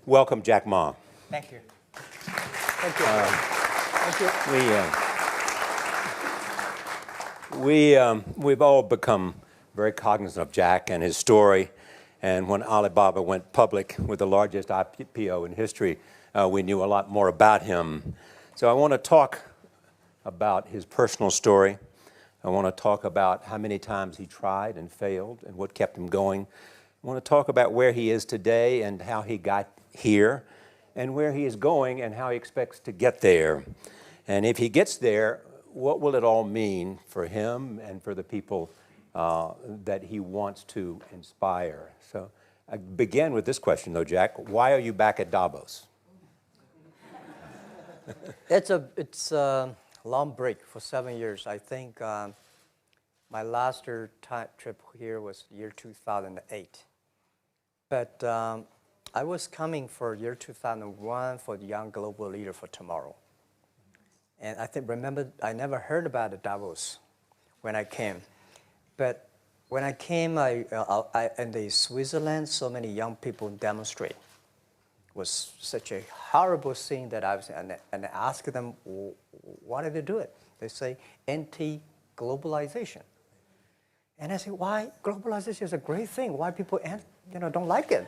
welcome Jack Ma. Thank you. Thank you. Thank you. We've all become very cognizant of Jack and his story. And when Alibaba went public with the largest IPO in history, we knew a lot more about him. So I want to talk about his personal story. I want to talk about how many times he tried and failed and what kept him going. I want to talk about where he is today and how he got here, and where he is going and how he expects to get there. And if he gets there, what will it all mean for him and for the people that he wants to inspire? So I begin with this question, though, Jack. Why are you back at Davos? It's a long break for 7 years. I think my last trip here was year 2008. But I was coming for year 2001 for the Young Global Leader for Tomorrow. And remember, I never heard about the Davos when I came. But when I came, in the Switzerland, so many young people demonstrate. It was such a horrible scene that and I asked them, why did they do it? They say, anti-globalization. And I say, why? Globalization is a great thing. Why people don't like it?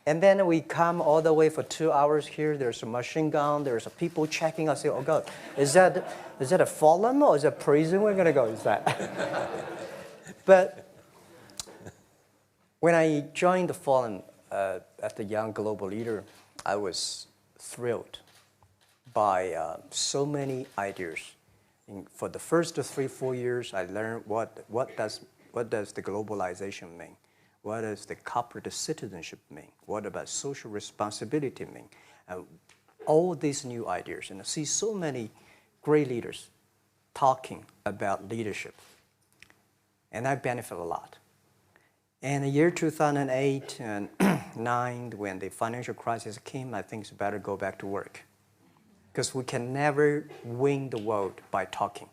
And then we come all the way for 2 hours here. There's a machine gun. There's a people checking. I say, oh God, is that a forum or is it a prison we're gonna go? Is that? But when I joined the forum as the Young Global Leader, I was thrilled by so many ideas. For the first 3-4 years, I learned what does the globalization mean? What does the corporate citizenship mean? What about social responsibility mean? All these new ideas, and I see so many great leaders talking about leadership, and I benefit a lot. And the year 2008 and 2009, when the financial crisis came, I think it's better go back to work, because we can never win the world by talking.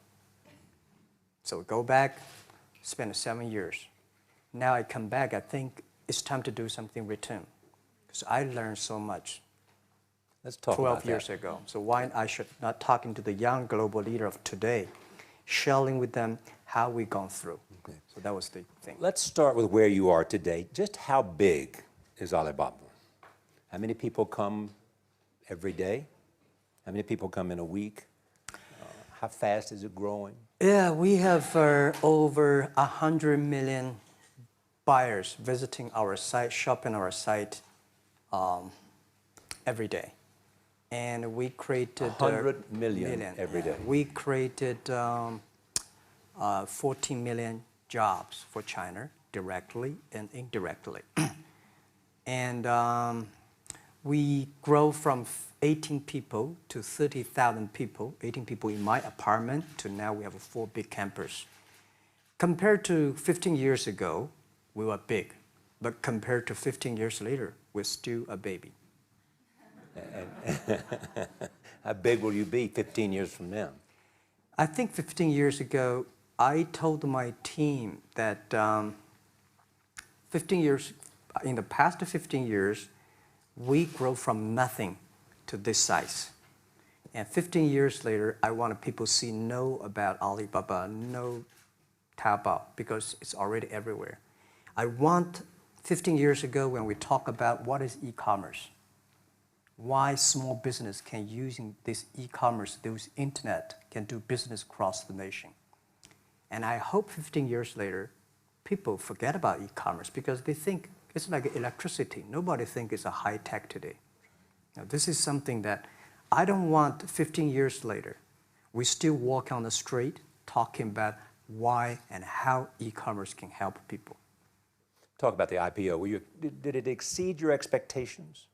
So go back, spend 7 years. Now I come back, I think it's time to do something return, because I learned so much. Let's talk 12 years ago. So why I should not talking to the young global leader of today, sharing with them how we've gone through. Okay. So that was the thing. Let's start with where you are today. Just how big is Alibaba? How many people come every day? How many people come in a week? How fast is it growing? Yeah, we have over 100 million buyers visiting our site, shopping our site every day. And we created 100 million every day. We created 14 million jobs for China, directly and indirectly. And we grow from 18 people to 30,000 people, 18 people in my apartment, to now we have a 4 big campus. Compared to 15 years ago, we were big, but compared to 15 years later, we're still a baby. How big will you be 15 years from now? I think 15 years ago, I told my team that 15 years, in the past 15 years, we grow from nothing to this size. And 15 years later, I want people to know about Alibaba, know Taobao, because it's already everywhere. I want 15 years ago when we talk about what is e-commerce, why small business can using this e-commerce, this internet, can do business across the nation. And I hope 15 years later, people forget about e-commerce because they think it's like electricity. Nobody thinks it's a high tech today. Now, this is something that I don't want 15 years later. We still walk on the street talking about why and how e-commerce can help people. Talk about the IPO. Did it exceed your expectations?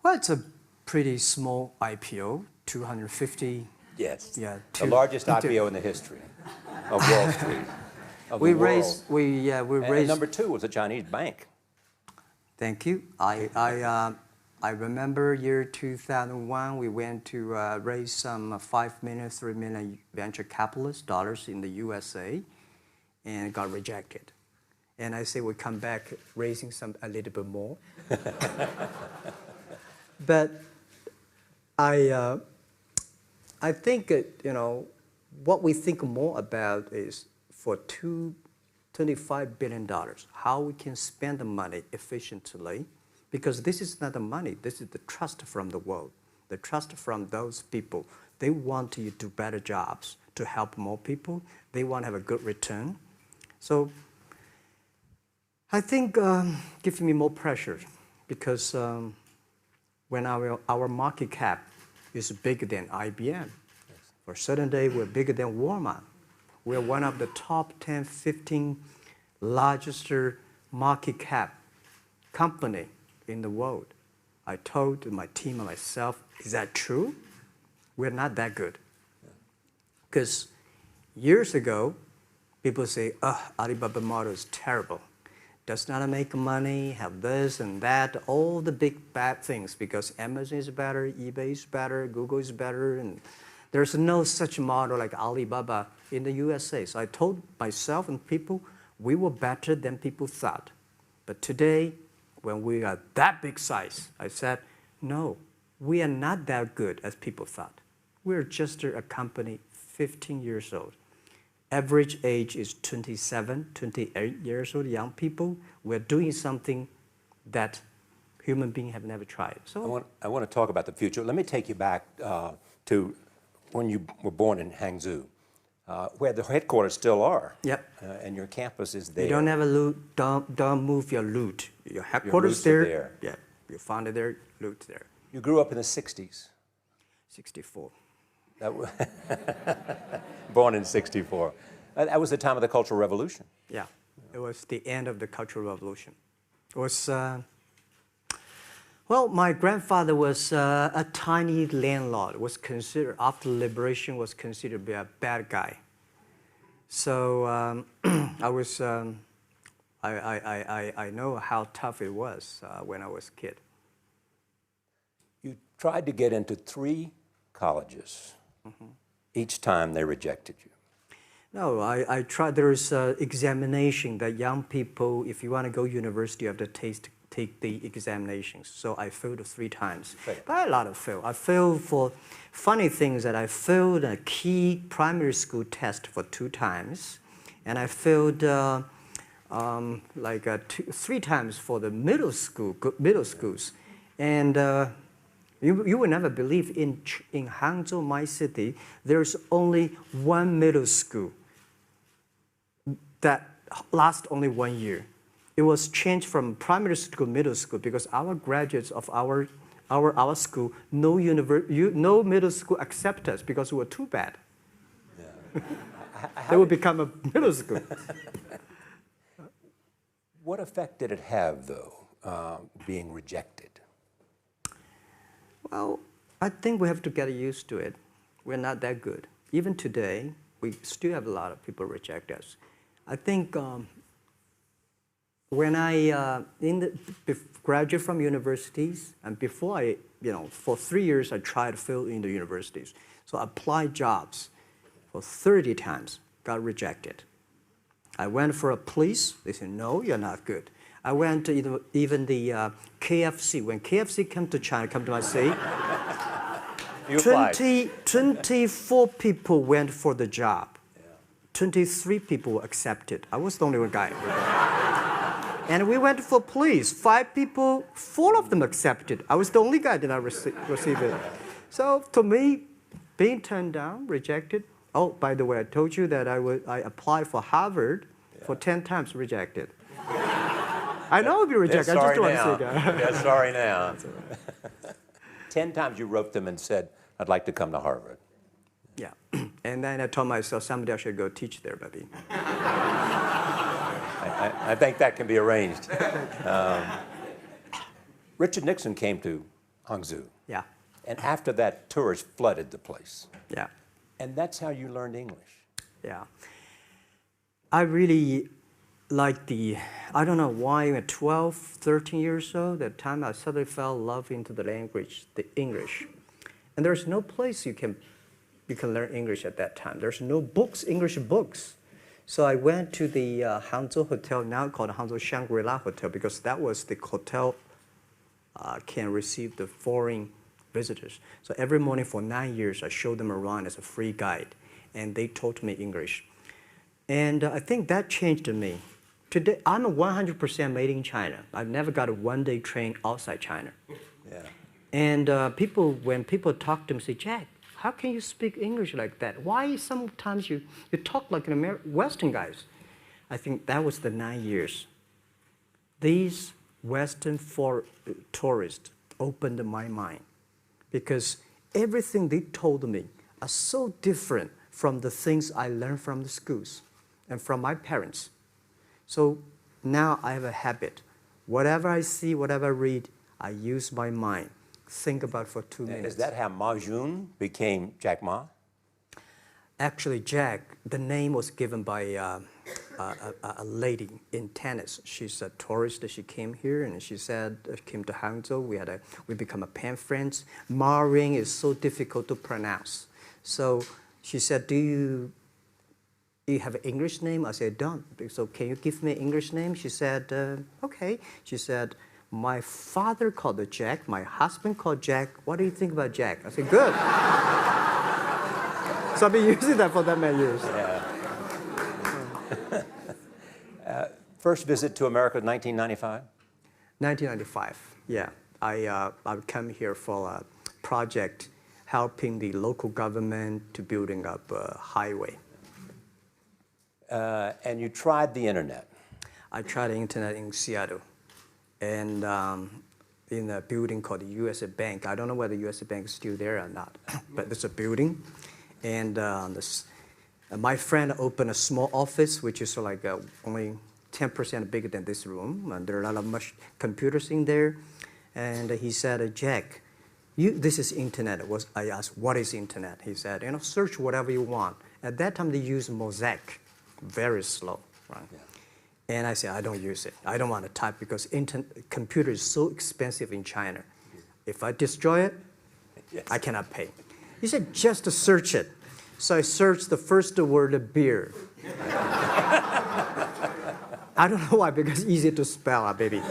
Well, it's a pretty small IPO, 250. Yes. Yeah. The largest IPO in the history of Wall Street. We raised. And number 2 was a Chinese bank. Thank you. I remember year 2001. We went to raise some 5 million, 3 million venture capitalist dollars in the USA, and got rejected. And I say we come back raising a little bit more. But I think, what we think more about is for $25 billion, how we can spend the money efficiently, because this is not the money, this is the trust from the world, the trust from those people. They want you to do better jobs, to help more people. They want to have a good return. So I think gives me more pressure, because when our market cap is bigger than IBM, for a certain day we're bigger than Walmart. We're one of the top 10, 15 largest market cap company in the world. I told my team and myself, is that true? We're not that good. Because years ago, people say, Alibaba model is terrible. Does not make money, have this and that, all the big bad things, because Amazon is better, eBay is better, Google is better, and there's no such model like Alibaba in the USA. So I told myself and people, we were better than people thought. But today, when we are that big size, I said, no, we are not that good as people thought. We're just a company 15 years old. Average age is 27, 28 years old, young people. We're doing something that human beings have never tried. So I want to talk about the future. Let me take you back to when you were born in Hangzhou, where the headquarters still are. Yep. And your campus is there. You don't have a loot, don't move your loot. Your headquarters there. Yeah, you found it there, loot there. You grew up in the 60s. 64. Born in 64. That was the time of the Cultural Revolution. Yeah, it was the end of the Cultural Revolution. It was, well, my grandfather was a tiny landlord, was considered, after liberation, was considered to be a bad guy. So I know how tough it was when I was a kid. You tried to get into 3 colleges. Mm-hmm. Each time they rejected you. No, I tried. There is an examination that young people, if you want to go to university, you have to take the examinations. So I failed 3 times. Right. But a lot of fail. I failed for funny things that I failed a key primary school test for 2 times. And I failed 3 times for the middle schools. And you will never believe in Hangzhou, my city, there's only 1 middle school that lasts only 1 year. It was changed from primary school to middle school because our graduates of our school, no middle school accept us because we were too bad. Yeah. They would become a middle school. What effect did it have, though, being rejected? Well, I think we have to get used to it. We're not that good. Even today, we still have a lot of people reject us. I think when I graduated from universities, and before I, for 3 years, I tried to fill in the universities. So I applied jobs for 30 times, got rejected. I went for a police. They said, no, you're not good. I went to even the KFC. When KFC came to China, come to my city, 24 people went for the job. Yeah. 23 people were accepted. I was the only one guy. And we went for police. 5 people, 4 of them accepted. I was the only guy that I received it. So to me, being turned down, rejected. Oh, by the way, I told you that I applied for Harvard for 10 times, rejected. I know I'll be rejected. I just don't want to say that. They're sorry now. 10 times you wrote them and said, I'd like to come to Harvard. Yeah. And then I told myself, someday I should go teach there, baby. I think that can be arranged. Richard Nixon came to Hangzhou. Yeah. And after that, tourists flooded the place. Yeah. And that's how you learned English. Yeah. I really like I don't know why, at 12, 13 years old, that time I suddenly fell in love into the language, the English. And there's no place you can learn English at that time. There's no books, English books. So I went to the Hangzhou Hotel, now called Hangzhou Shangri-La Hotel, because that was the hotel can receive the foreign visitors. So every morning for 9 years, I showed them around as a free guide, and they taught me English. And I think that changed me. Today, I'm 100% made in China. I've never got a one-day train outside China. Yeah. And when people talk to me, say, Jack, how can you speak English like that? Why sometimes you talk like an Western guys? I think that was the 9 years. These Western tourists opened my mind because everything they told me are so different from the things I learned from the schools and from my parents. So now I have a habit. Whatever I see, whatever I read, I use my mind. Think about for 2 minutes. Is that how Ma Jun became Jack Ma? Actually, Jack, the name was given by a lady in tennis. She's a tourist. She came here and she said, came to Hangzhou. We become a pen friends. Ma Ring is so difficult to pronounce. So she said, do you have an English name? I said, don't. So can you give me an English name? She said, okay. She said, my father called her Jack. My husband called Jack. What do you think about Jack? I said, good. So I've been using that for that many years. Yeah. First visit to America, 1995? 1995, yeah. I would come here for a project helping the local government to building up a highway. And you tried the internet. I tried the internet in Seattle. And in a building called the U.S. Bank. I don't know whether the U.S. Bank is still there or not, but it's a building. And my friend opened a small office, which is like only 10% bigger than this room. And there are a lot of computers in there. And he said, Jack, this is internet. I asked, what is internet? He said, search whatever you want. At that time, they used Mosaic, very slow, right? Yeah. And I said, I don't use it. I don't want to type because computer is so expensive in China. If I destroy it, yes, I cannot pay. He said, just to search it. So I searched the first word, beer. I don't know why, because it's easy to spell, baby.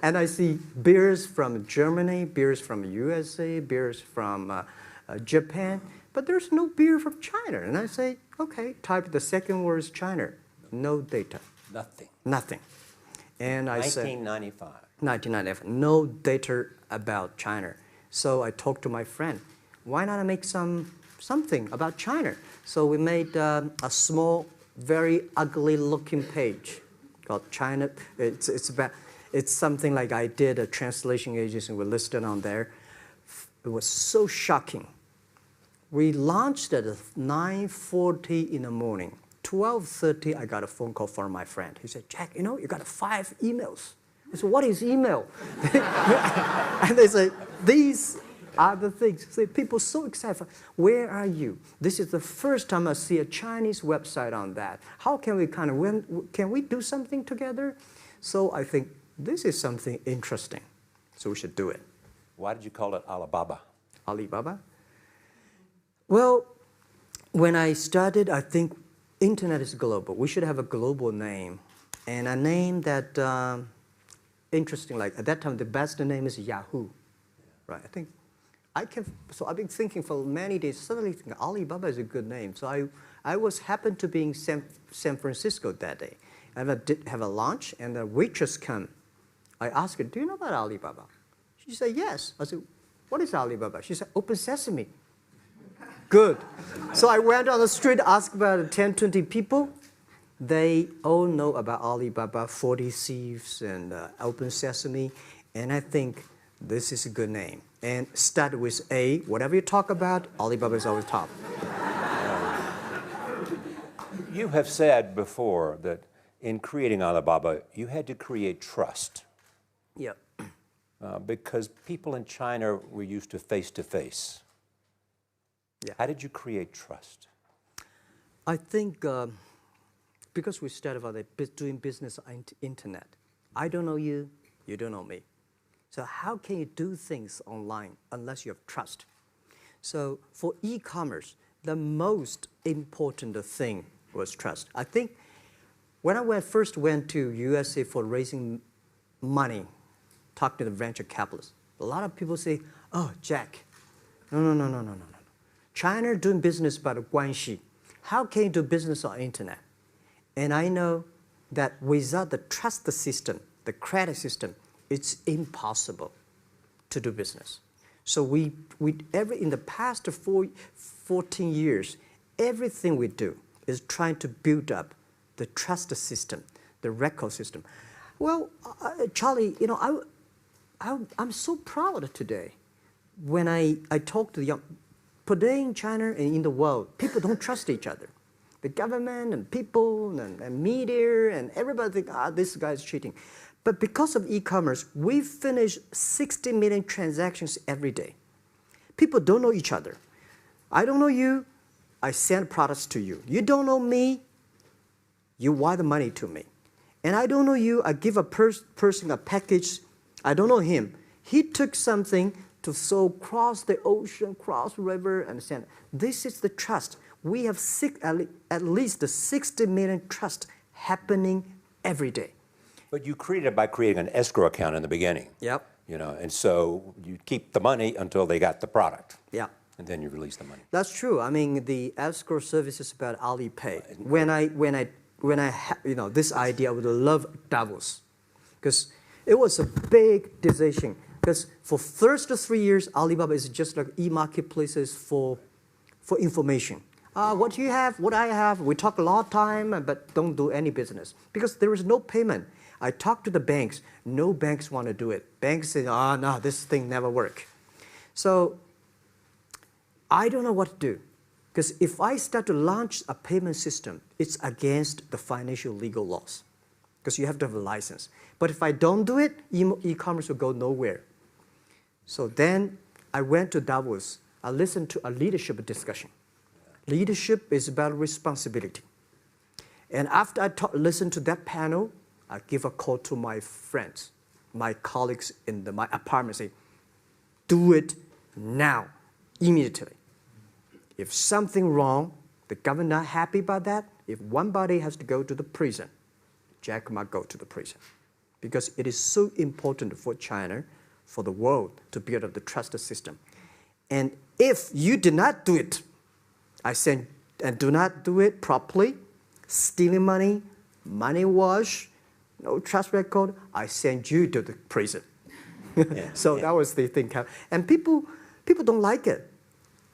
And I see beers from Germany, beers from USA, beers from Japan, but there's no beer from China. And I say, okay, type the second word is China. No data. Nothing. Nothing. And I said, 1995. 1995. No data about China. So I talked to my friend. Why not make something about China? So we made a small, very ugly-looking page called China. It's something like I did a translation agency. We listed on there. It was so shocking. We launched at 9:40 in the morning. 12:30, I got a phone call from my friend. He said, Jack, you got 5 emails. I said, what is email? And they say, these are the things. So people so excited. Where are you? This is the first time I see a Chinese website on that. How can we can we do something together? So I think this is something interesting. So we should do it. Why did you call it Alibaba? Alibaba? Well, when I started, I think internet is global. We should have a global name. And a name that, interesting, like at that time, the best name is Yahoo. Right? So I've been thinking for many days, suddenly think Alibaba is a good name. So I happened to be in San Francisco that day. I did have a lunch, and the waitress came. I asked her, do you know about Alibaba? She said, yes. I said, what is Alibaba? She said, Open Sesame. Good. So I went on the street, asked about 10, 20 people. They all know about Alibaba, 40 Thieves, and Open Sesame. And I think this is a good name. And start with A. Whatever you talk about, Alibaba is always top. You have said before that in creating Alibaba, you had to create trust. Yeah. Because people in China were used to face-to-face. Yeah. How did you create trust? I think because we started about doing business on internet. I don't know you, you don't know me. So how can you do things online unless you have trust? So for e-commerce, the most important thing was trust. I think when I first went to USA for raising money, talk to the venture capitalists, a lot of people say, oh, Jack, no. China doing business by the guanxi. How can you do business on internet? And I know that without the trust system, the credit system, it's impossible to do business. So in the past 14 years, everything we do is trying to build up the trust system, the record system. Well, Charlie, you know, I'm so proud today when I talk to the young. Today in China and in the world, people don't trust each other. The government and people and media and everybody think, this guy's cheating. But because of e-commerce, we finish 60 million transactions every day. People don't know each other. I don't know you, I send products to you. You don't know me, you wire the money to me. And I don't know you, I give a person a package, I don't know him. He took something to so cross the ocean, cross the river, and send. This is the trust. We have at least 60 million trust happening every day. But you created it by creating an escrow account in the beginning. Yep. You know, and so you keep the money until they got the product. Yeah. And then you release the money. That's true. I mean, the escrow service is about Alipay. When I had, this idea, I would love Davos, because it was a big decision. Because for first 3 years, Alibaba is just like e-marketplaces for information. What do you have? What I have? We talk a lot of time, but don't do any business because there is no payment. I talk to the banks. No banks want to do it. Banks say, no, this thing never work. So I don't know what to do. Because if I start to launch a payment system, it's against the financial legal laws. Because you have to have a license. But if I don't do it, e-commerce will go nowhere. So then I went to Davos. I listened to a leadership discussion. Leadership is about responsibility. And after I listened to that panel, I give a call to my friends, my colleagues in my apartment, say, do it now, immediately. If something wrong, the government not happy about that, if one body has to go to the prison, Jack might go to the prison. Because it is so important for China, for the world, to build up the trust system. And if you did not do it, I said, and do not do it properly, stealing money, money wash, no trust record, I send you to the prison. So that was the thing. And people don't like it.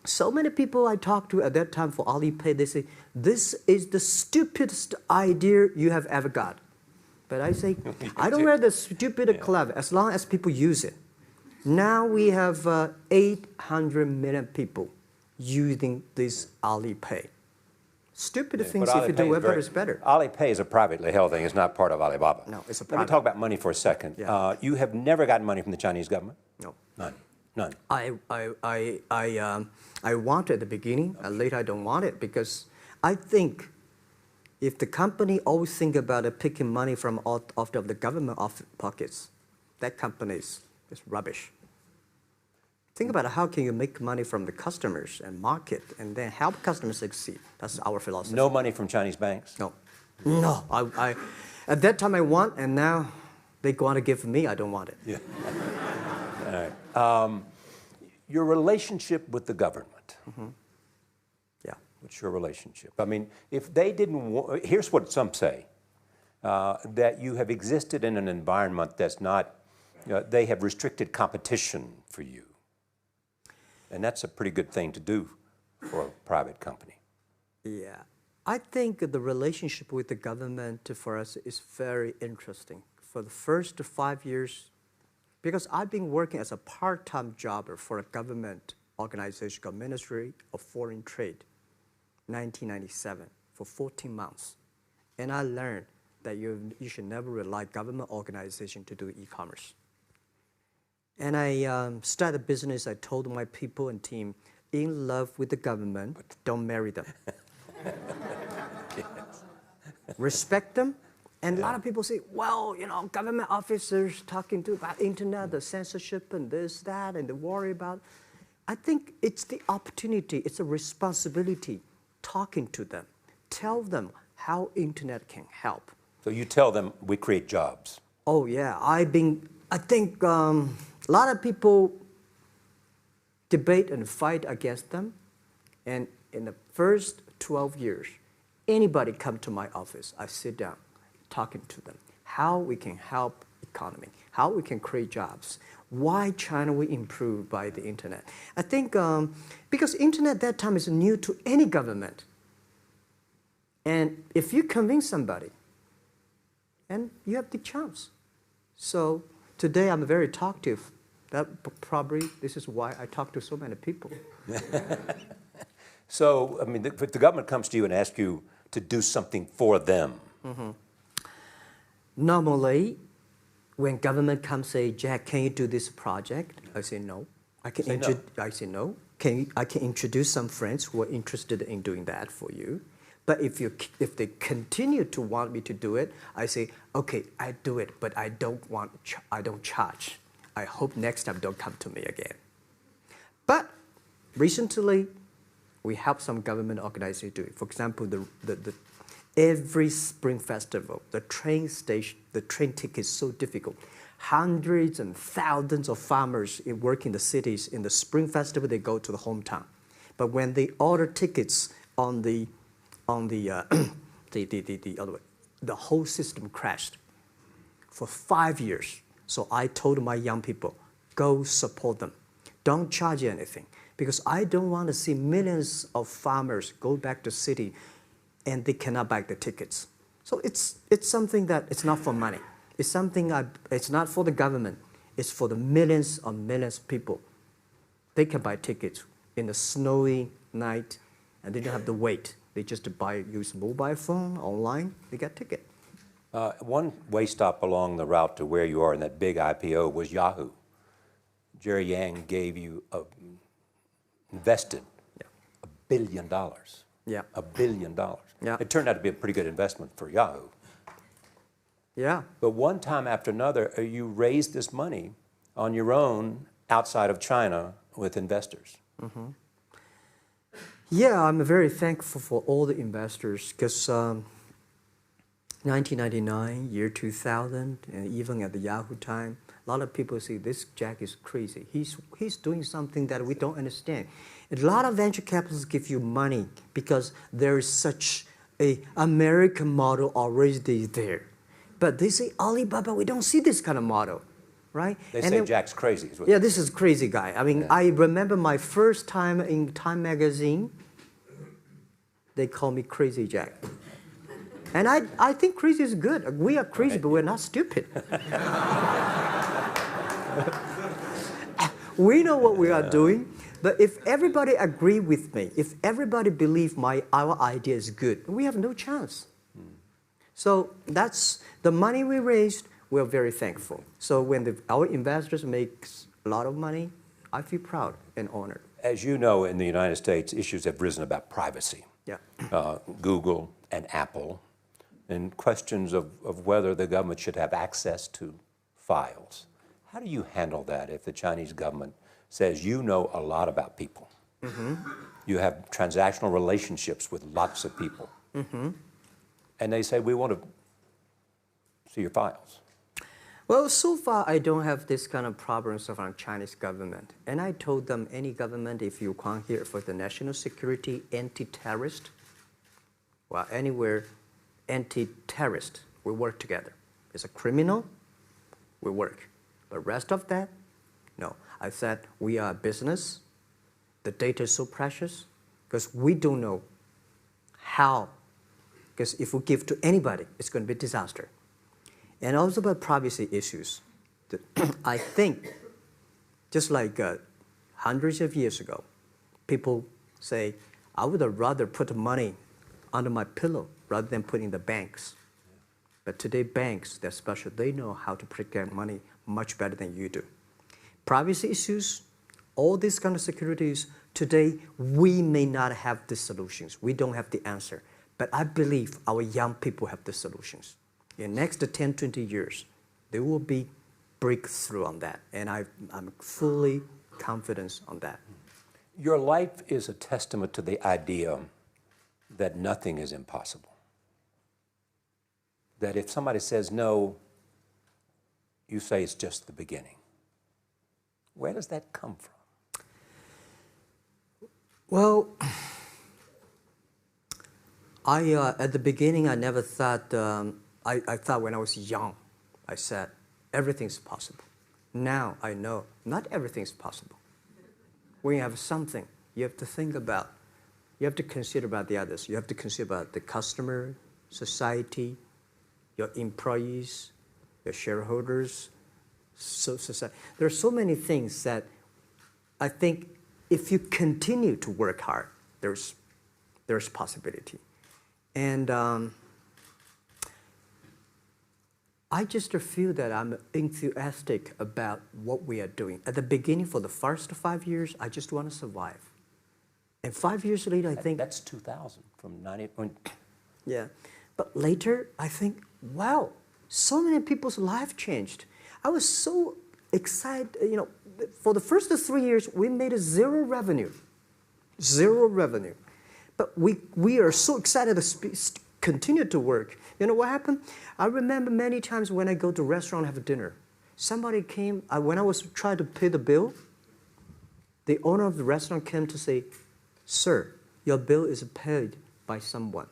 So many people I talked to at that time for Alipay, they say, this is the stupidest idea you have ever got. But I say, I don't wear the stupid clever as long as people use it. Now we have 800 million people using this Alipay. Stupid things, if you do it, is better. Alipay is a privately held thing. It's not part of Alibaba. No, it's a private. Let me talk about money for a second. Yeah. You have never gotten money from the Chinese government? No. None. I want it at the beginning, and later I don't want it, because I think if the company always think about picking money from out of the government pockets, that company is rubbish. Think about how can you make money from the customers and market and then help customers succeed. That's our philosophy. No money from Chinese banks? No. No. I at that time I want, and now they want to give me, I don't want it. Yeah. All right. Your relationship with the government. Mm-hmm. Yeah. What's your relationship? I mean, if they didn't, here's what some say, that you have existed in an environment that's not, they have restricted competition for you. And that's a pretty good thing to do for a private company. Yeah. I think the relationship with the government for us is very interesting. For the first 5 years, because I've been working as a part-time jobber for a government organization called Ministry of Foreign Trade, 1997, for 14 months. And I learned that you should never rely on government organization to do e-commerce. And I started a business. I told my people and team, in love with the government, but don't marry them. Yes. Respect them. And a lot of people say, well, government officers talking about internet, the censorship and this, that, and they worry about. I think it's the opportunity, it's a responsibility talking to them, tell them how internet can help. So you tell them we create jobs. Oh yeah, I think a lot of people debate and fight against them. And in the first 12 years, anybody come to my office, I sit down talking to them, how we can help economy, how we can create jobs, why China will improve by the internet. I think because internet that time is new to any government. And if you convince somebody, and you have the chance. So today I'm very talkative. That probably this is why I talk to so many people. So, I mean, if the government comes to you and asks you to do something for them. Normally, when government comes say, Jack, can you do this project? I say no. I say no. I can introduce some friends who are interested in doing that for you. But if they continue to want me to do it, I say, okay, I do it, but I don't charge. I hope next time don't come to me again. But recently, we help some government organizations do it. For example, every Spring Festival, the train ticket is so difficult. Hundreds and thousands of farmers work in the cities. In the Spring Festival, they go to the hometown. But when they order tickets on the other way, the whole system crashed for 5 years. So I told my young people, go support them. Don't charge anything. Because I don't want to see millions of farmers go back to city and they cannot buy the tickets. So it's something that it's not for money. It's something it's not for the government. It's for the millions of people. They can buy tickets in the snowy night and they don't have to wait. They just use mobile phone, online, they get ticket. One way stop along the route to where you are in that big IPO was Yahoo. Jerry Yang gave you invested $1 billion. Yeah. $1 billion. Yeah. It turned out to be a pretty good investment for Yahoo. Yeah. But one time after another, you raised this money on your own outside of China with investors. Yeah, I'm very thankful for all the investors because 1999, year 2000, and even at the Yahoo time, a lot of people say this Jack is crazy. He's doing something that we don't understand. A lot of venture capitalists give you money because there is such a American model already there. But they say, Alibaba, we don't see this kind of model, right? They say Jack's crazy. Yeah, this is crazy guy. I mean, I remember my first time in Time magazine, they call me Crazy Jack. And I think crazy is good. We are crazy, but we're not stupid. We know what we are doing, but if everybody agree with me, if everybody believe our idea is good, we have no chance. So that's the money we raised. We're very thankful. So when our investors make a lot of money, I feel proud and honored. As you know, in the United States, issues have risen about privacy. Yeah. Google and Apple, and questions of whether the government should have access to files. How do you handle that if the Chinese government says you know a lot about people? You have transactional relationships with lots of people. And they say, we want to see your files. Well, so far, I don't have this kind of problems from Chinese government. And I told them, any government, if you come here for the national security, anti-terrorist, well, anywhere, anti-terrorist, we work together. It's a criminal, we work. But rest of that, no. I said, we are a business. The data is so precious because we don't know how. Because if we give to anybody, it's going to be a disaster. And also about privacy issues. I think, just like hundreds of years ago, people say, I would rather put money under my pillow rather than put in the banks. But today, banks, they're special. They know how to protect money much better than you do. Privacy issues, all these kind of securities, today, we may not have the solutions. We don't have the answer. But I believe our young people have the solutions. In the next 10, 20 years, there will be breakthrough on that. And I'm fully confident on that. Your life is a testament to the idea that nothing is impossible. That if somebody says no, you say it's just the beginning. Where does that come from? Well, at the beginning, I never thought, I thought when I was young, I said, everything's possible. Now I know not everything's possible. When you have something, you have to think about, you have to consider about the others. You have to consider about the customer, society, your employees, your shareholders, society. There are so many things that I think if you continue to work hard, there's possibility. And I just feel that I'm enthusiastic about what we are doing. At the beginning, for the first 5 years, I just want to survive. And 5 years later, I think... That's 2000, from 90... Yeah. But later, I think, wow, so many people's life changed. I was so excited, you know, for the first 3 years, we made zero revenue. Zero revenue. But we are so excited to continue to work. You know what happened? I remember many times when I go to a restaurant and have dinner, somebody came, when I was trying to pay the bill, the owner of the restaurant came to say, "Sir, your bill is paid by someone."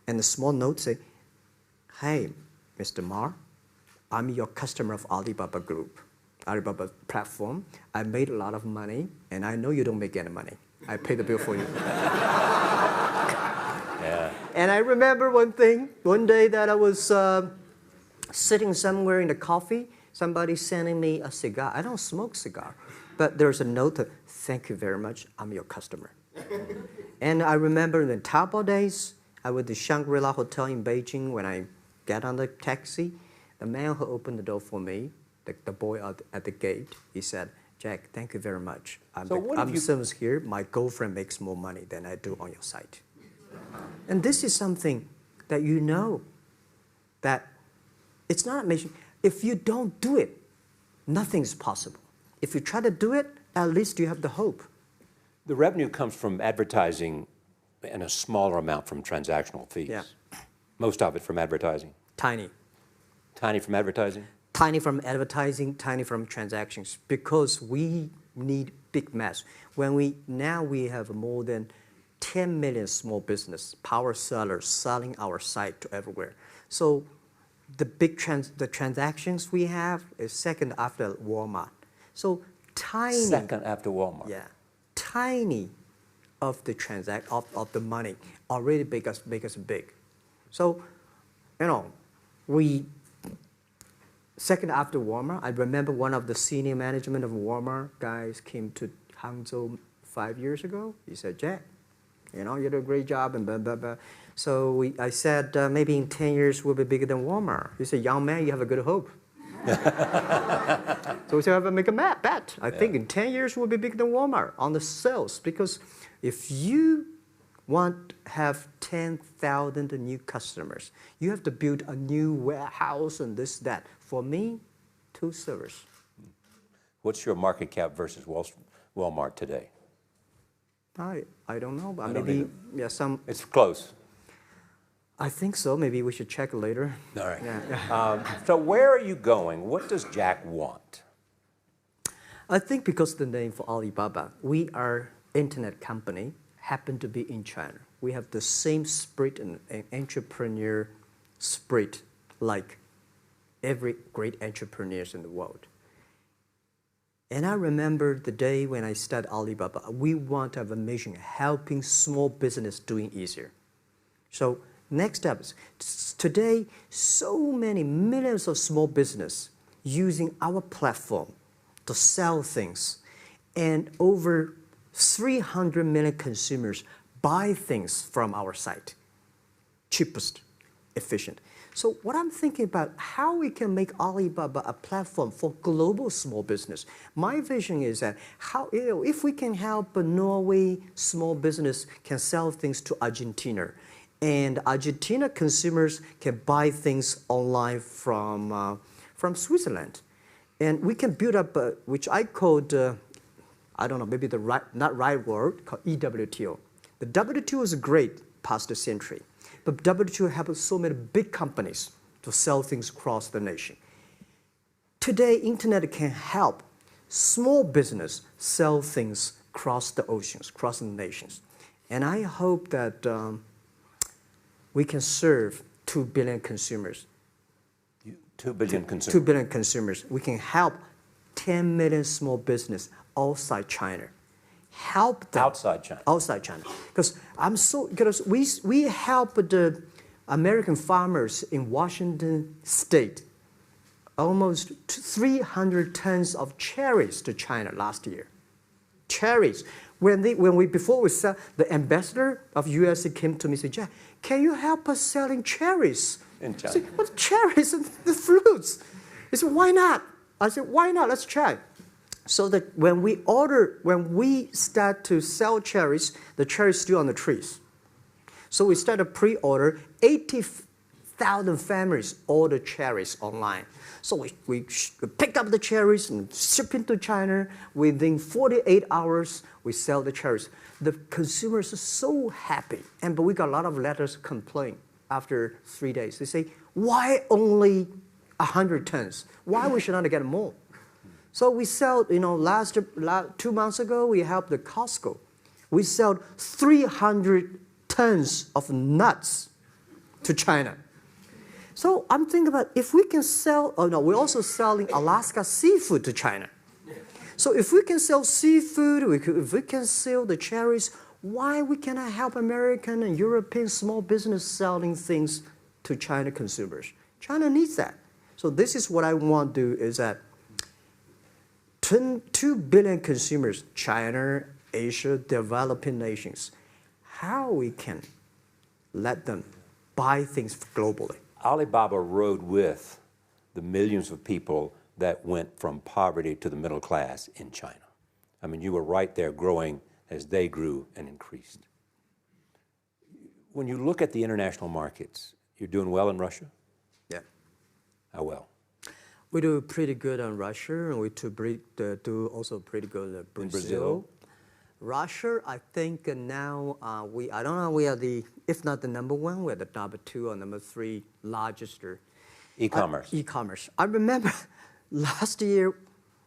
And the small note say, "Hey, Mr. Ma, I'm your customer of Alibaba Group, Alibaba platform. I made a lot of money, and I know you don't make any money. I pay the bill for you." Yeah. And I remember one day that I was sitting somewhere in the coffee, somebody sending me a cigar. I don't smoke cigar, but there's a note, "Thank you very much, I'm your customer." And I remember in the Taobao days, I was at the Shangri-La Hotel in Beijing. When I get on the taxi, the man who opened the door for me, the boy at the gate, he said, "Jack, thank you very much. I'm the service here. My girlfriend makes more money than I do on your site." And this is something that you know that it's not amazing. If you don't do it, nothing's possible. If you try to do it, at least you have the hope. The revenue comes from advertising and a smaller amount from transactional fees. Yeah. Most of it from advertising. Tiny. Tiny from advertising? Tiny from advertising, tiny from transactions, because we need big mass. Now we have more than 10 million small business power sellers selling our site to everywhere. So the transactions we have is second after Walmart. So tiny. Second after Walmart. Yeah, tiny of the of the money already make us big. So, you know, second after Walmart. I remember one of the senior management of Walmart guys came to Hangzhou 5 years ago. He said, "Jack, you know, you do a great job," and blah, blah, blah. So I said, "Maybe in 10 years we'll be bigger than Walmart." He said, "Young man, you have a good hope." So we said, "I make a bet. I think in 10 years we'll be bigger than Walmart on the sales." Because if you want to have 10,000 new customers, you have to build a new warehouse and this, that. For me, 2 servers. What's your market cap versus Walmart today? I don't know, but I don't maybe either. It's close. I think so. Maybe we should check later. All right. Yeah. So where are you going? What does Jack want? I think because of the name for Alibaba, we are internet company, happen to be in China. We have the same spirit and entrepreneur spirit like every great entrepreneurs in the world. And I remember the day when I started Alibaba, we want to have a mission helping small business doing easier. So next step is today, so many millions of small business using our platform to sell things, and over 300 million consumers buy things from our site. Cheapest, efficient. So what I'm thinking about, how we can make Alibaba a platform for global small business. My vision is that if we can help a Norway small business can sell things to Argentina, and Argentina consumers can buy things online from Switzerland. And we can build up, which I called, I don't know, maybe not right word, called EWTO. The WTO is great, past century. But WTO helps so many big companies to sell things across the nation. Today, internet can help small business sell things across the oceans, across the nations. And I hope that we can serve 2 billion consumers. 2 billion consumers. 2 billion consumers. We can help 10 million small business outside China. Help them. Outside China. Outside China. Because we help the American farmers in Washington State almost 300 tons of cherries to China last year. Cherries. Before we sell, the ambassador of USA came to me and said, Jack, can you help us selling cherries? In China. I said, what cherries and the fruits? He said, why not? I said, why not? Let's try. So that when we start to sell cherries, the cherries still on the trees. So we start a pre-order, 80,000 families order cherries online. So we pick up the cherries and ship into China. Within 48 hours, we sell the cherries. The consumers are so happy. But we got a lot of letters complaint after 3 days. They say, why only 100 tons? Why we should not get more? So we sell, 2 months ago, we helped the Costco. We sold 300 tons of nuts to China. So I'm thinking about if we can sell, we're also selling Alaska seafood to China. So if we can sell seafood, if we can sell the cherries, why we cannot help American and European small business selling things to China consumers? China needs that. So this is what I want to do is that 2 billion consumers, China, Asia, developing nations, how we can let them buy things globally. Alibaba rode with the millions of people that went from poverty to the middle class in China. I mean, you were right there growing as they grew and increased. When you look at the international markets, you're doing well in Russia? Yeah. How well? We do pretty good on Russia, and we do also pretty good in Brazil. In Brazil? Russia, I think now I don't know, we are if not the number 1, we're the number 2 or number 3 largest. E-commerce. E-commerce. I remember last year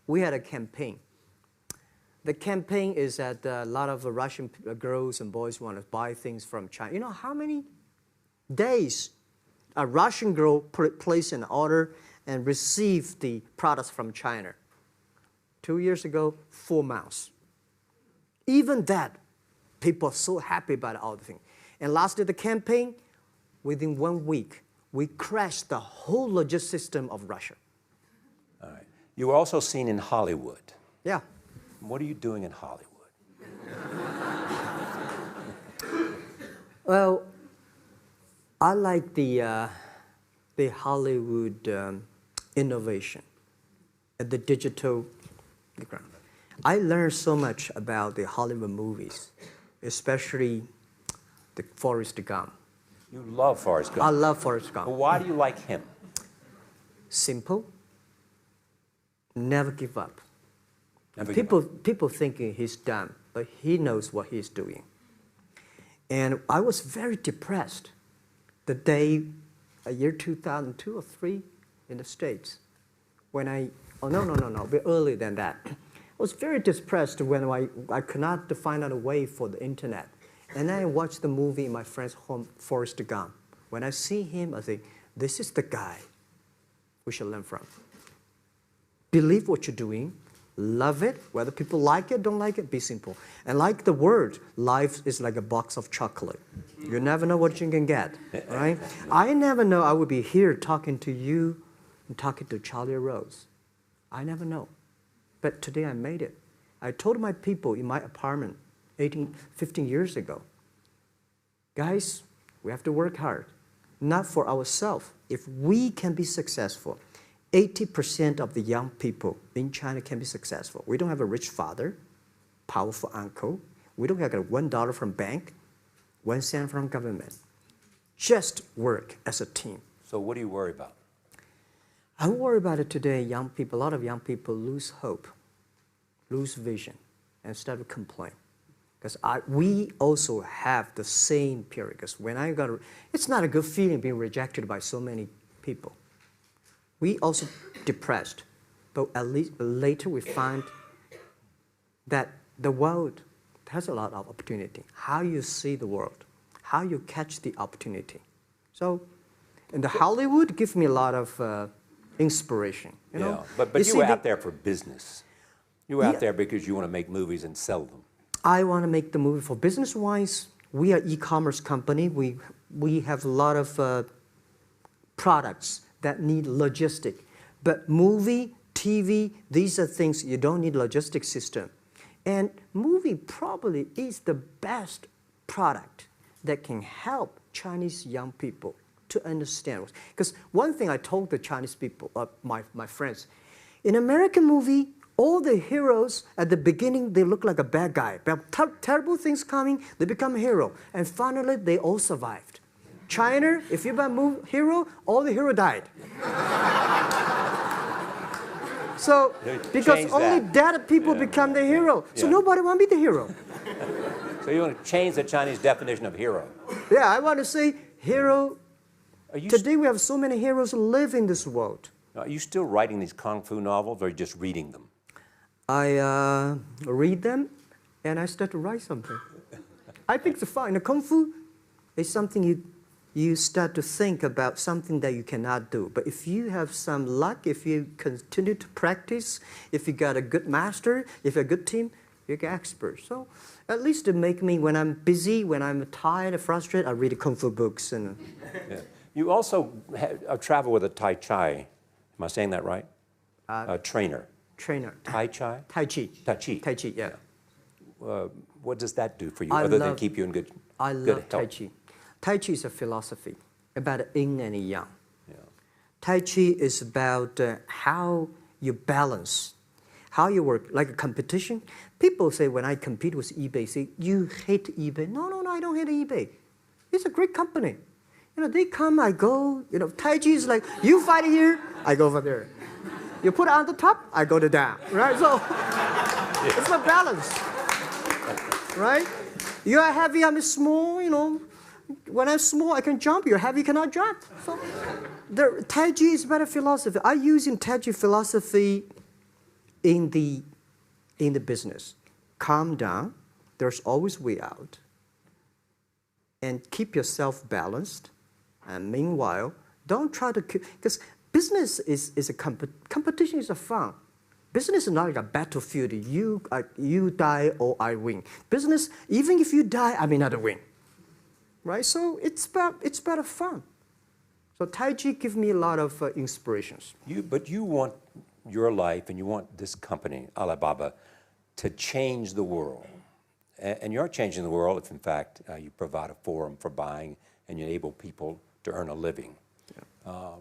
we had a campaign. The campaign is that a lot of Russian girls and boys want to buy things from China. You know how many days a Russian girl placed an order and received the products from China? 2 years ago, 4 months. Even that, people are so happy about all the things. And last year, the campaign, within 1 week, we crashed the whole logistics system of Russia. All right. You were also seen in Hollywood. Yeah. What are you doing in Hollywood? Well, I like the Hollywood innovation and the digital background. I learned so much about the Hollywood movies, especially the Forrest Gump. You love Forrest Gump. I love Forrest Gump. Well, why do you like him? Simple. Never give up. Never give up. People thinking he's dumb, but he knows what he's doing. And I was very depressed the day, year 2002 or 3 in the States, when a bit earlier than that. I was very depressed when I could not find out a way for the internet. And then I watched the movie in my friend's home, Forrest Gump. When I see him, I think, this is the guy we should learn from. Believe what you're doing, love it, whether people like it, don't like it, be simple. And like the word, life is like a box of chocolate. You never know what you can get, right? I never know I would be here talking to you and talking to Charlie Rose. I never know. But today I made it. I told my people in my apartment 15 years ago, guys, we have to work hard, not for ourselves. If we can be successful, 80% of the young people in China can be successful. We don't have a rich father, powerful uncle. We don't have $1 from bank, 1 cent from government. Just work as a team. So what do you worry about? I worry about it today. Young people, a lot of young people lose hope, lose vision, and start to complain. Because we also have the same period. Because when it's not a good feeling being rejected by so many people. We also depressed, but at least later we find that the world has a lot of opportunity. How you see the world, how you catch the opportunity. So, in the Hollywood gives me a lot of inspiration. You know? But you were out there for business. You were out there because you want to make movies and sell them. I want to make the movie for business-wise. We are e-commerce company. We have a lot of products that need logistic. But movie, TV, these are things you don't need logistic system. And movie probably is the best product that can help Chinese young people to understand. Because one thing I told the Chinese people, my friends, in American movie, all the heroes at the beginning, they look like a bad guy. Terrible things coming, they become a hero. And finally, they all survived. China, if you're a hero, all the hero died. So, because only dead people become the hero. So nobody want to be the hero. So you want to change the Chinese definition of hero? Yeah, I want to say hero. Today we have so many heroes live in this world. Are you still writing these kung fu novels, or are you just reading them? I read them, and I start to write something. I think it's fun. The kung fu is something you start to think about something that you cannot do. But if you have some luck, if you continue to practice, if you got a good master, if you're a good team, you get expert. So at least to make me, when I'm busy, when I'm tired or frustrated, I read kung fu books. And You also travel with a Tai Chi. Am I saying that right? Trainer. Tai Chi? Tai Chi. Tai Chi. Tai Chi, yeah. What does that do for you, other than keep you in good health? I love Tai Chi. Tai Chi is a philosophy about yin and yang. Yeah. Tai Chi is about how you balance, how you work, like a competition. People say when I compete with eBay, say, you hate eBay. No, I don't hate eBay. It's a great company. You know, they come, I go. You know, Tai Chi is like, you fight here, I go over there. You put it on the top, I go to down, right? So it's a balance, right? You are heavy, I'm small, you know. When I'm small, I can jump. You're heavy, you cannot jump. So the Tai Chi is better philosophy. I use in Tai Chi philosophy in the business. Calm down. There's always way out. And keep yourself balanced. And meanwhile, don't try to keep, because business is a competition is a fun. Business is not like a battlefield. You die or I win. Business, even if you die, I may not win. Right? So it's better fun. So Tai Chi gives me a lot of inspirations. But you want your life and you want this company, Alibaba, to change the world. And you're changing the world if, in fact, you provide a forum for buying and you enable people to earn a living. Yeah.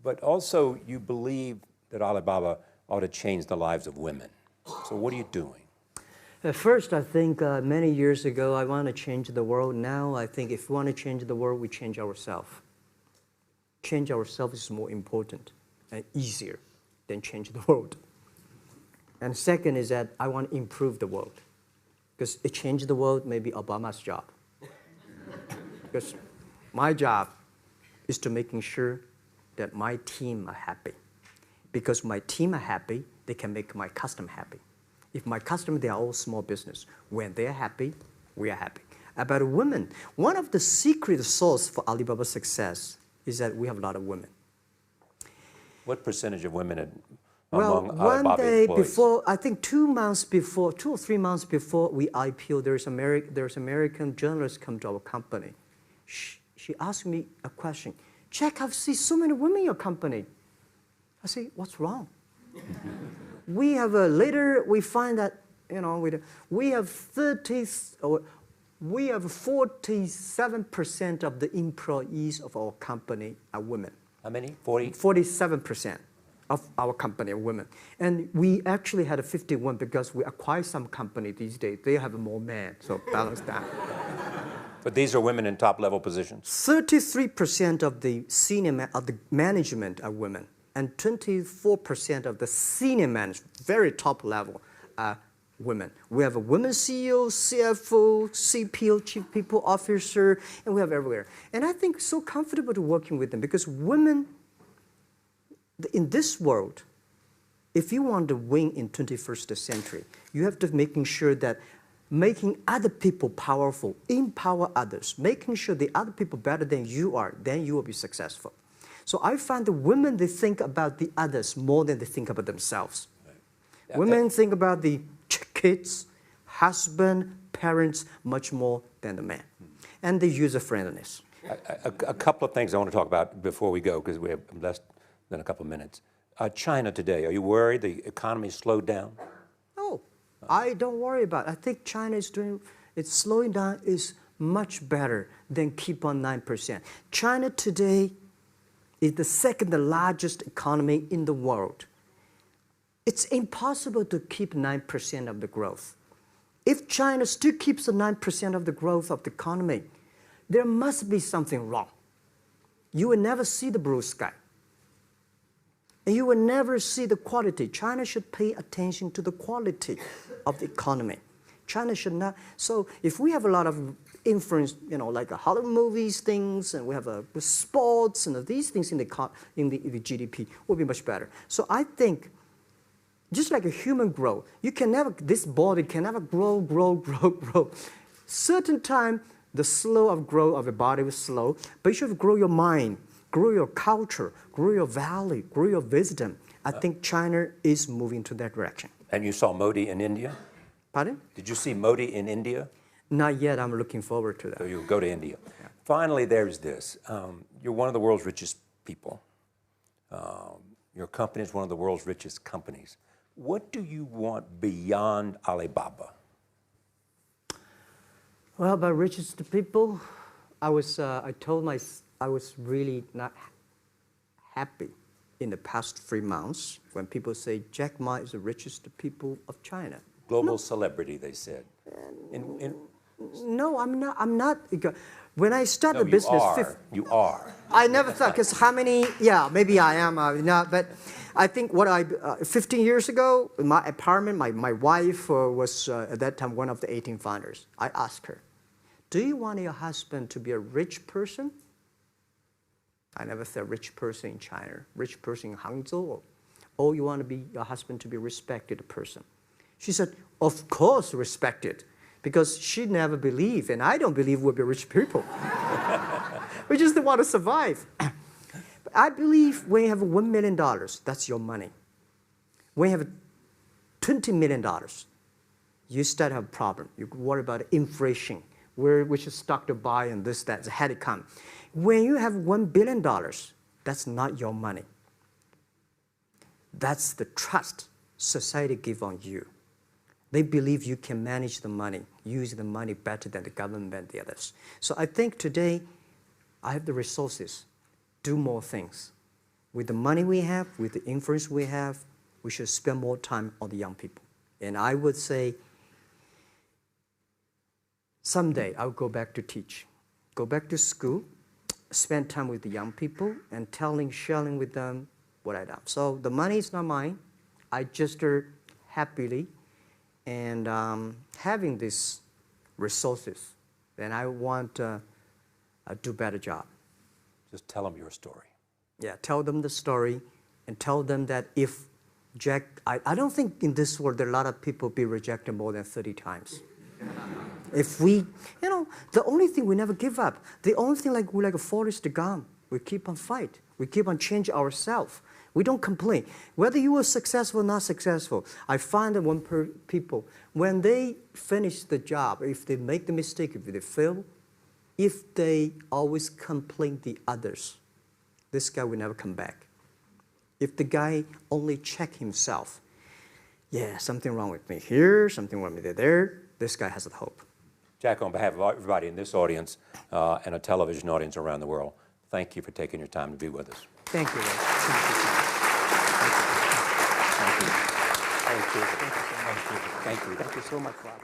But also, you believe that Alibaba ought to change the lives of women. So what are you doing? First, I think many years ago, I want to change the world. Now, I think if we want to change the world, we change ourselves. Change ourselves is more important and easier than change the world. And second is that I want to improve the world. Because it changed the world may be Obama's job. Because my job is to making sure that my team are happy. Because my team are happy, they can make my customer happy. If my customer, they are all small business. When they're happy, we are happy. About women, one of the secret source for Alibaba's success is that we have a lot of women. What percentage of women one among Alibaba day employees? before, I think 2 or 3 months before we IPO, there's American journalist come to our company. She asked me a question. Jack, I've seen so many women in your company. I say, what's wrong? We have later we find that we have 47% of the employees of our company are women. How many? 40? 47% of our company are women. And we actually had a 51 because we acquired some company these days. They have more men, so balance that. But these are women in top-level positions? 33% of the management are women. And 24% of the senior management, very top level, are women. We have a women CEO, CFO, CPO, Chief People Officer, and we have everywhere. And I think so comfortable to working with them because women, in this world, if you want to win in 21st century, you have to making sure that making other people powerful, empower others, making sure the other people better than you are, then you will be successful. So I find the women, they think about the others more than they think about themselves. Right. Yeah, women think about the kids, husband, parents, much more than the man. And the user-friendliness. A couple of things I want to talk about before we go, because we have less than a couple of minutes. China today, are you worried the economy slowed down? No, I don't worry about it. I think China is doing, it's slowing down is much better than keep on 9%. China today is the second largest economy in the world. It's impossible to keep 9% of the growth. If China still keeps the 9% of the growth of the economy, there must be something wrong. You will never see the blue sky. And you will never see the quality. China should pay attention to the quality of the economy. China should not. So if we have a lot of influence, like Hollywood movies, things, and we have sports and these things in the GDP, will be much better. So I think, just like a human growth, this body can never grow. Certain time, the slow of growth of a body is slow, but you should grow your mind, grow your culture, grow your value, grow your wisdom. I think China is moving to that direction. And you saw Modi in India? Pardon? Did you see Modi in India? Not yet. I'm looking forward to that. So you'll go to India. Yeah. Finally, there's this. You're one of the world's richest people. Your company is one of the world's richest companies. What do you want beyond Alibaba? Well, about richest people, I was really not happy in the past 3 months when people say Jack Ma is the richest people of China. Global celebrity, they said. No, I'm not. When I started the business, you are. I never thought, because how many? Yeah, maybe I am. Not, but I think 15 years ago, in my apartment, my wife was at that time one of the 18 founders. I asked her, "Do you want your husband to be a rich person?" I never said rich person in China, rich person in Hangzhou, or you want your husband to be a respected person. She said, "Of course, respected." Because she never believed, and I don't believe we'll be rich people. We just want to survive. But I believe when you have $1 million, that's your money. When you have $20 million, you start to have a problem. You worry about inflation, which stock to buy and this, that, had to come. When you have $1 billion, that's not your money. That's the trust society gives on you. They believe you can manage the money, use the money better than the government and the others. So I think today, I have the resources, do more things. With the money we have, with the influence we have, we should spend more time on the young people. And I would say, someday I'll go back to teach, go back to school, spend time with the young people, and sharing with them what I've done. So the money is not mine. I just happily and having these resources, then I want to do a better job. Just tell them your story. Yeah, tell them the story and tell them that if Jack, I don't think in this world there are a lot of people be rejected more than 30 times. If we, the only thing we never give up, the only thing we're like a Forrest Gump, we keep on fight. We keep on changing ourselves. We don't complain. Whether you were successful or not successful, I find that people, when they finish the job, if they make the mistake, if they fail, if they always complain the others, this guy will never come back. If the guy only check himself, yeah, something wrong with me here, something wrong with me there, this guy has a hope. Jack, on behalf of everybody in this audience and a television audience around the world, thank you for taking your time to be with us. Thank you. Thank you. Thank you. Thank you. Thank you. Thank you so much, Rob.